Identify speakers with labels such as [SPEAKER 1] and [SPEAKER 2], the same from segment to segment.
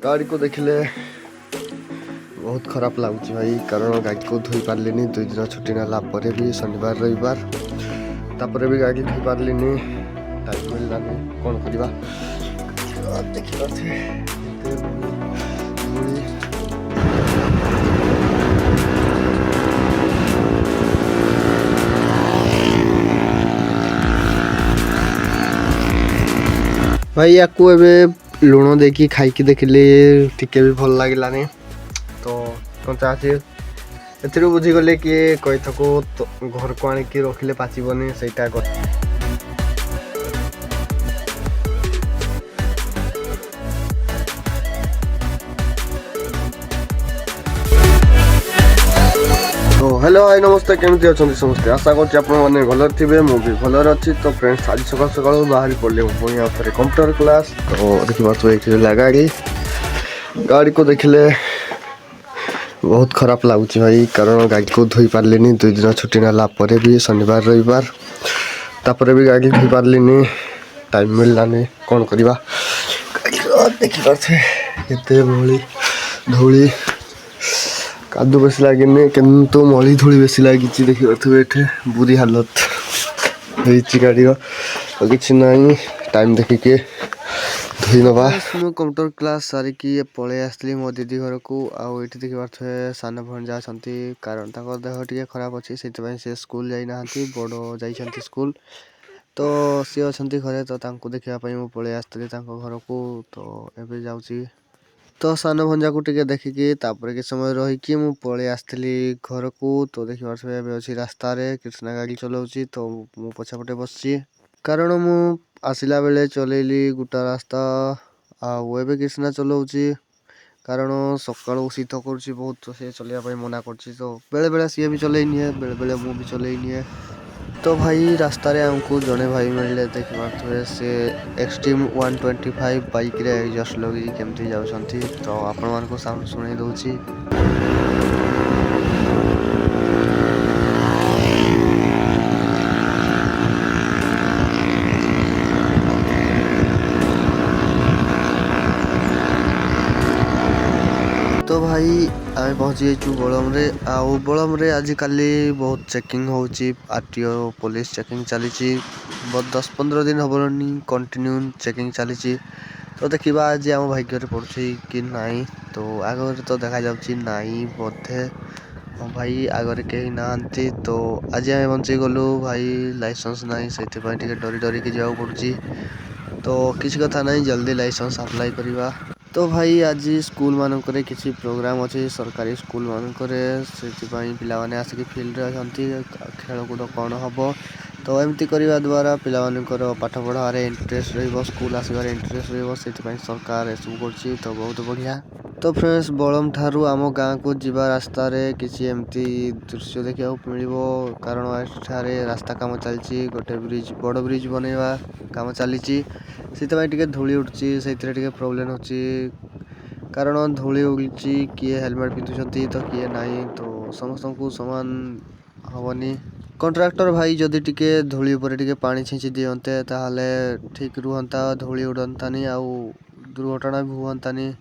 [SPEAKER 1] गाड़ी को देखिले बहुत खराब लगुच भाई, कारण गाड़ी को धोई पार्लिनी 2 दिन छुट्टी नाला भी शनिवार रविवार तापर भी गाड़ी धोई पार्लिनी, टाइम मिललानी कौन करवा देखिए। भाई या लुण देकी खाई देखिले टिके भी भल लगे तो कंचा अच्छे ए बुझीगले किए कही थको घर को आणिक रखिले पाचबनी से तो हेलो हाय नमस्ते, केमती अच्छा समस्ते, आशा करने भलर थे मुझे भलर अच्छी। तो फ्रेंड्स आज सकाल सकाल बाहरी पड़े पुणी आउ थे कंप्यूटर क्लास। तो देखिए गाड़ी गाड़ी को देखिले बहुत खराब लगुच भाई, कारण गाड़ी को धोई पार्लिनी 2 दिन छुट्टी नाला भी शनिवार रविवार तापर भी गाड़ी धोई पार्लिनी, टाइम मिललानी कौन करवा देखिए। भली धूली कादू बेस लगे किंतु मली धूली बेस लगी देखिए, बुरी हालत होती गाड़ी कि ना टाइम देखिके धोई नवा। मु कंप्यूटर क्लास सारिकी पलि आसली मो दीदी घर को आउ ये देखिए सान भंजा कारण देह टी खराब अच्छी से स्कूल जाना बड़ जा स्कूल तो सी अच्छा घरे तो देखापी मुझे पलि आसती घर को। तो एवं जाऊँगी तो सान भंजा को टिके देखिकी तापर कि समय रहीकि मु पलि आसली घर को। तो देखिए अच्छी रास्तार कृष्णा गाड़ी चलाऊँगी तो मु पछापटे बसची, कारण मु आसला बेले चलैली गोटा रास्ता आउ कृष्णा चलाऊँगी, कारण सकाळू शीत कर बहुत तो सी चलने मना कर तो बेले बेले सी भी चल निए बेले बेले मु भी चल निए। तो भाई रास्तार आमको जड़े भाई मिले देखिए सी एक्सट्रीम 125 बाइक रे एग्जस्ट लगे केमती जाऊँगी तो आपण मान साउंड शुणी दूची। तो भाई आम पहुँची जाइए बलम रे आउ बलम रे आजिकल बहुत चेकिंग होची, आरटीओ पुलिस चेकिंग चली 10-15 दिन हबनी कंटिन्यू चेकिंग चली। तो देखा आज आम भाग्य पड़ुछि कि नाई, तो आगे तो देखा जाउछि नाई बोधे हाँ भाई आगे कहीं नहांती। तो आज आम बंची गलु भाई लाइसेंस नाई से डरी डरी के जाऊ पड़ुछि, तो किसी कथा नहीं जल्दी लाइसेंस अप्लाई करवा। तो भाई आज स्कूल मानक किसी प्रोग्राम अच्छे सरकारी स्कूल मानक पे आसिक फिल्ड खेलकूद कौन हम तो एमती करने द्वारा पिलामानकर पाठ पढ़ार इंटरेस्ट स्कूल आसबार इंटरेस्ट रही सरकार एसबू कर तो बहुत बढ़िया। तो फ्रेंड्स बलम ठारू आम गाँ को जीवा रास्ता किसी एमती दृश्य देखा मिल, कारण एठारे रास्ता काम चलती गोटे ब्रिज बड़ ब्रिज बनवा काम चली से धूली उठुची से प्रोब्लेम होची, कारण धूली उड़ुची किए हेलमेट पिंधुंट तो किए नाई तो समस्त को समान हेनी। कंट्राक्टर भाई जदि टिके धूली उपर टिके पानी छींची दियंते ताहले ठीक रुहंता, धूली उड़ंतानी आउ दुर्घटना भी हुअंतानी।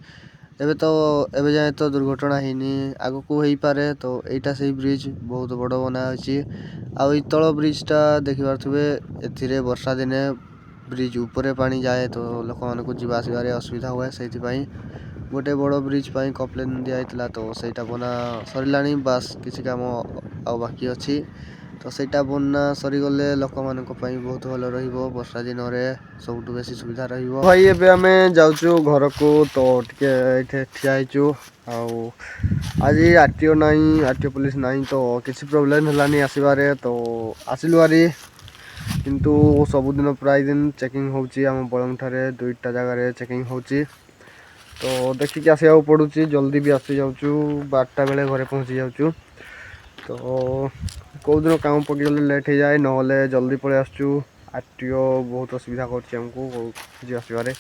[SPEAKER 1] एबे जाए तो दुर्घटना हैनी, आगो को हो पारे। तो एटा से ब्रिज बहुत बड़ बना होची आउ ई तଳ ब्रिजटा देखि पारथुबे एथिरे वर्षा दिने ब्रिज ऊपर पानी जाए तो लोक मान को जीवा आसबार असुविधा हुए, से गोटे बड़ ब्रिज पर कम्प्लेन दिया तो सहीटा बना सरला बास किसी काम आ बाकी अच्छी। तो सहीटा बना सरीगले लोक मान बहुत भल वर्षा दिन में सब बेसी सुविधा रही। भाई एबे आमे जाऊँ घर को, तो टे ठिया आउ आज आरटीओ नाई आरटीओ पुलिस नाई तो किसी प्रोब्लेम है आसबार तो आसिलु आरी, किंतु सबुदिन प्राय दिन चेकिंग होची आम बलम ठारे 2टा जगह चेकिंग होची। तो देखिक आसा पड़ू जल्दी भी आसी जाऊँ 12टा बेले घरे पहुँची जाऊँ। तो कौ दिन काम पकड़े लेट हो जाए ना जल्दी पलि आसचु। आरटीओ बहुत असुविधा करमको जी आसबार,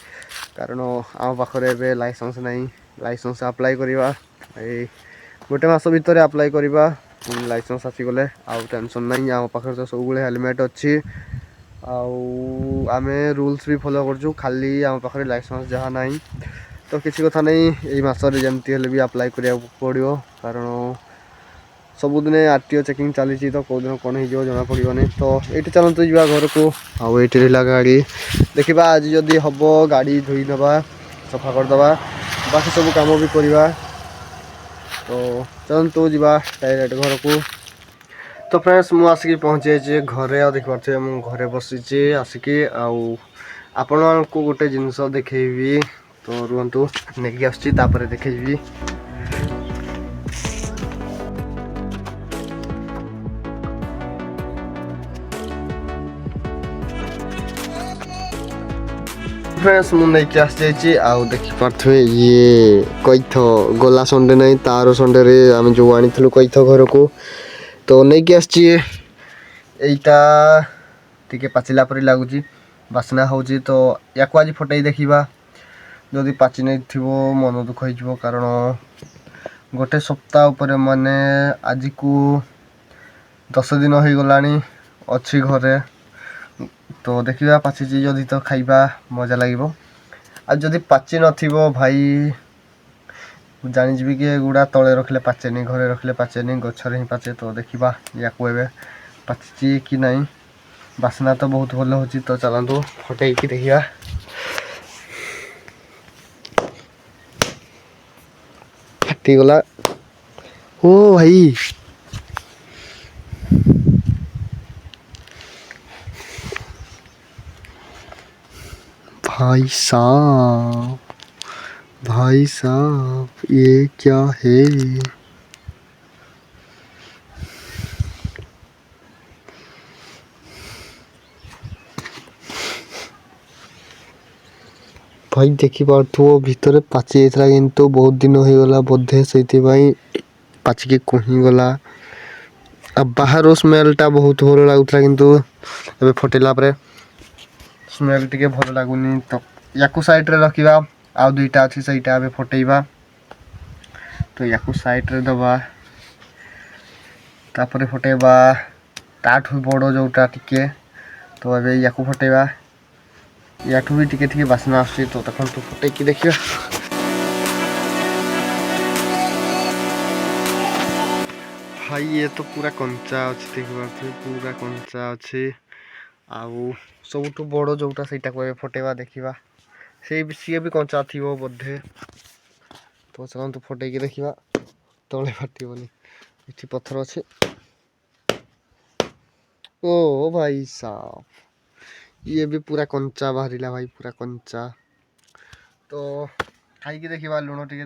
[SPEAKER 1] कारण आम पाखे लाइसेंस नहीं, लाइसेंस अप्लाई करवा गोटे मस भितर अप्लाई करवा लाइसेंस आसीगले आउ टेंशन नहीं। आम पाखे तो सब हेलमेट अच्छी आउ आमे रूल्स भी फॉलो करछु, खाली आम पाखे लाइसेंस जहाँ नहीं तो किसी कथा नहीं यही मसरे जमती हेल्ले भी अप्लाई करा पड़ो कारण सबुदिने आरटीओ चेकिंग चली तो कौ दिन कौन हो जना पड़ोनी तो ये चलतु जा घर को आउ ये गाड़ी देखा आज जदि हम गाड़ी धोई नवा सफा करदे बाकी सब कम भी करवा तो चलतु जा डायरेक्ट घर को। तो फ्रेंड्स मु आसिक पहुँची जाइए घरे आ देखिए मु घरे बसी आसिक आपण को गोटे जिनस देखी तो रुहतु नहीं आसपर देखी फ्रेंड्स मुझे आसी आउ देखिपे ये कैथ गला संडे नहीं तार संडे रे आम जो आनी कैथ घर को तो नहीं आसची एटा टिके पाचिला परी लगुच बासना हो तो या आज फटई देखा जदि पाचि नहीं थी मन दुख हो कारण गोटे सप्ताह उपर माने आज को 10 दिन हो गला अच्छी घरे तो देखा पाची जदि तो खाइबा मजा लगे आ जदि पाचि नथिबो भाई जानी कि गुड़ा तले रखले पाचेनी घरे रखले पाचेनी गचर ही पाचे तो देखा या पाची कि नहीं बासना तो बहुत भल हो तो चलतु फटे देखा फाटीगला ओ भाई भाई साहब ये क्या है भाई देखी पार्थो भितर पाचि जाता किंतु बहुत दिन हो गला बोधे से पाचिकी कहीं गला अब बाहर स्मेलटा बहुत भल लगुला किंतु एबे फटेला परे स्मेल टिके भल लगुनी तो याकू साइड रे रखिबा आउ दुईटा अच्छी सहीटा एबे फटेइबा तो याकू साइड रे दबा तापरे फटेइबा ताठू बड़ जोटा टिके तो एबे याकू फटेइबा याठू भी टिके टिके बासना आसी तो तखन तो फटेकी देखिबा भाई ये तो पूरा कंचा अच्छी देखिए पूरा कंचा अच्छी आउ सबुठू बड़ जोटा सहीटा को फटेवा देखा से सी भी कंचा थी बोधे तो चलते फटे देखा तले फाटबनी ये पत्थर अच्छे ओ भाई साहब ये भी पूरा कंचा बाहरिला भाई पूरा कंचा तो खाई देखा लुण टे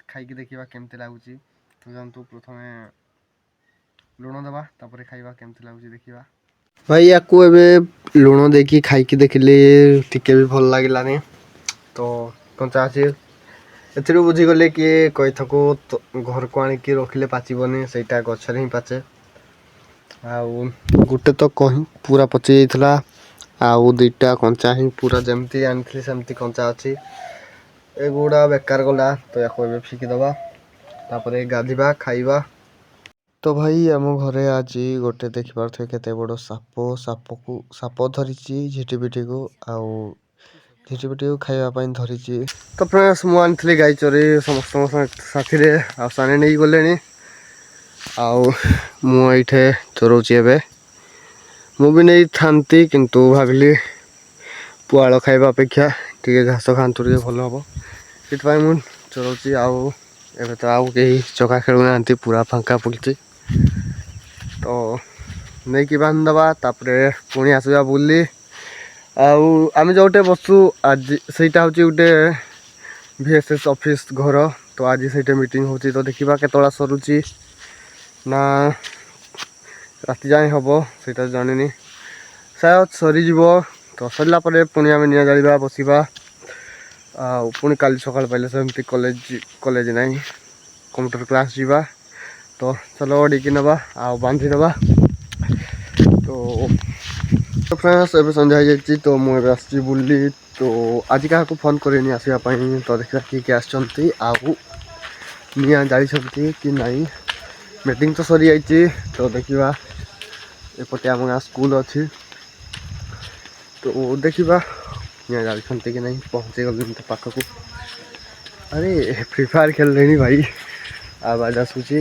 [SPEAKER 1] खाई देखा केमती लगुच तो जानतु प्रथम लुण दबा तापर खाइबा केमती लगुच देखा भाई या लुण देखी खाई देखिले टिके भी भल लगे तो कंचा अच्छे एथि बुझीगले कि कैथ को घर को आणिकी रखिले पाचबनी से गचर ही पाचे आउ गोटे तो कहीं पूरा पची जाइथला आउ दुईटा कंचा ही पूरा जमती आनी सेमती कंचा अच्छी एगुड़ा बेकार गला तो या फिकिदबा तापर गाधीबा खाइबा। तो भाई आम घरे आज गोटे देखिपे केते बड़ साप धरी झिटिपिटी को आउ झिटिपिटी को खाइबा धरी तो फ्रेंड्स मु आनी गाई चोरी समस्त साथी रे आ साने नहीं गले आउ मुझे चोरौची एबे मु भी नहीं थांती किंतु भाविली पुआल खाइबा अपेक्षा टे घास खातु टे भल हम से मुझे चोरौची आउ एबे तो आउ कहीं चका खेलु ना पूरा फांका पड़ी तो नहीं कि बांधदबा तापरे पुणी आसवा बुली आम जोटे बसु आज सहीटा हूँ गोटे VSS ऑफिस घर तो आज सहीटे मीटिंग होची तो देखा केतला सरुची ना राति जाए हम सहीटा जानी शायद सरीज तो सरला पुणी आम निआ जाड़ा बसवा पुणी काली सकाल पाइले सेमती कॉलेज नहीं कंप्यूटर क्लास जावा तो चलो अड़की नवा आ बांधी दबा तो फ्रेंड्स एवं संध्या हो जाए तो मुझे आसी बुली तो आज क्या फोन करनी आसवाई तो देखा किए आसती निआ जाती कि नहीं मीटिंग तो सरी जाइए तो देखा एपटे आम गाँ स्कूल अच्छी तो देखा निआ जाती कि नहीं पहुँचे गली पाखक अरे फ्री फायर खेल रही भाई आवाज आसूची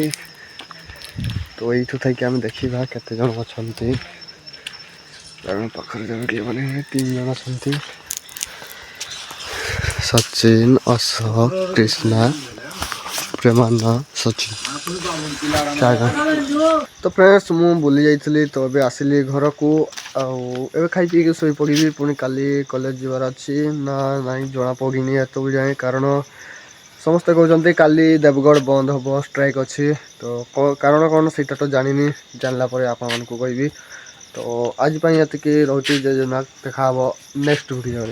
[SPEAKER 1] तो यू थी आम देखा केते जन अच्छा पाखे मैंने 3 जन अच्छा सचिन अशोक कृष्णा प्रेमानंद सचिन 4 जन तो फ्रेंड्स मु बुली जाइली तो अभी आसिली घर को आए खाई पी शोई पड़ी पुणी काली कॉलेज जीवार अच्छी ना नहीं जना पड़नी एत जाए कारण समस्ते कहते काली देवगढ़ बंद हम स्ट्राइक अच्छी तो कारण कौन से तो जानी जानला आपण को कहबी तो आज ये रोचे देखा नेक्स्ट वीडियो।